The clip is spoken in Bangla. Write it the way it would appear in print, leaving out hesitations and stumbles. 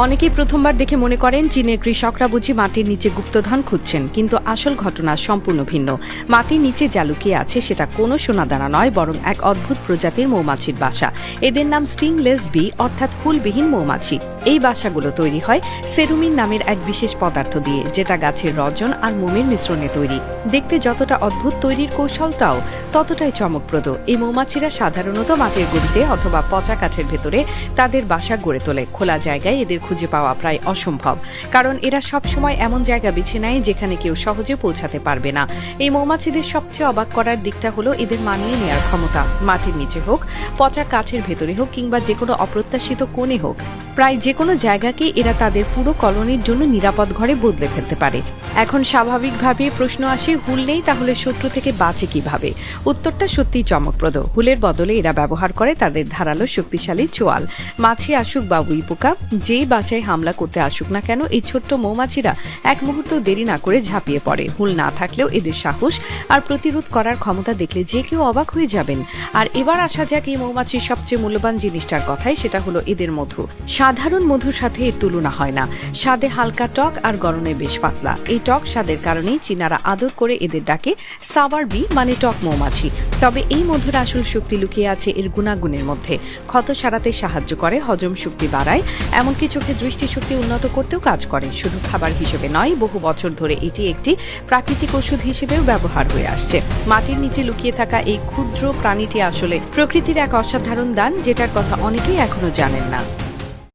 অনেকেই প্রথমবার দেখে মনে করেন চীনের কৃষকরা বুঝি মাটির নিচে গুপ্তধন খুঁজছেন, কিন্তু আসল ঘটনা সম্পূর্ণ ভিন্ন। মাটির নিচে যা লুকিয়ে আছে সেটা কোনো সোনাদানা নয়, বরং এক অদ্ভুত প্রজাতির মৌমাছির বাসা। এদের নাম স্টিংলেস বি, অর্থাৎ হুলবিহীন মৌমাছি। এই বাসাগুলো তৈরি হয় সেরুমিন নামের এক বিশেষ পদার্থ দিয়ে, যেটা গাছের রজন আর মোমের মিশ্রণে তৈরি। দেখতে যতটা অদ্ভুত, তৈরির কৌশলটাও ততটাই চমকপ্রদ। এই মৌমাছিরা সাধারণত মাটির গভীরে অথবা পচা কাঠের ভেতরে তাদের বাসা গড়ে তোলে। খোলা জায়গায় এদের খুঁজে পাওয়া প্রায় অসম্ভব, কারণ এরা সবসময় এমন জায়গা বেছে নেয় যেখানে কেউ সহজে পৌঁছাতে পারবে না। এই মৌমাছিদের সবচেয়ে অবাক করার দিকটা হলো এদের মানিয়ে নেওয়ার ক্ষমতা। মাটির নিচে হোক, পচা কাঠের ভেতরে হোক, কিংবা যে কোনো অপ্রত্যাশিত কোণে হোক, প্রায় যে কোনো জায়গাকে এরা তাদের পুরো কলোনির জন্য নিরাপদ ঘরে বদলে ফেলতে পারে। এখন স্বাভাবিকভাবে প্রশ্ন আসে, হুল নেই তাহলে শত্রু থেকে বাঁচে কিভাবে? উত্তরটা সত্যিই চমকপ্রদ। হুলের বদলে এরা ব্যবহার করে তাদের ধারালো শক্তিশালী চোয়াল। মাছি আসুক বা উই পোকা, যেই বাসায় হামলা করতে আসুক না কেন, এই ছোট্ট মৌমাছিরা এক মুহূর্ত দেরি না করে ঝাঁপিয়ে পড়ে। হুল না থাকলেও এদের সাহস আর প্রতিরোধ করার ক্ষমতা দেখলে যে কেউ অবাক হয়ে যাবেন। আর এবার আসা যাক এই মৌমাছির সবচেয়ে মূল্যবান জিনিসটার কথাই, সেটা হলো এদের মধু। সাধারণ মধুর সাথে এর তুলনা হয় না। স্বাদে হালকা টক আর গরমে বেশ পাতলা। এই টক স্বাদের কারণেই চীনারা আদর করে এদের ডাকে সাওয়ার বি, মানে টক মৌমাছি। তবে এই মধুর আসল শক্তি লুকিয়ে আছে এর গুণাগুণের মধ্যে। ক্ষত সারাতে সাহায্য করে, হজম শক্তি বাড়ায়, এমনকি চোখের দৃষ্টিশক্তি উন্নত করতেও কাজ করে। শুধু খাবার হিসেবে নয়, বহু বছর ধরে এটি একটি প্রাকৃতিক ওষুধ হিসেবেও ব্যবহার হয়ে আসছে। মাটির নিচে লুকিয়ে থাকা এই ক্ষুদ্র প্রাণীটি আসলে প্রকৃতির এক অসাধারণ দান, যেটার কথা অনেকেই এখনো জানেন না।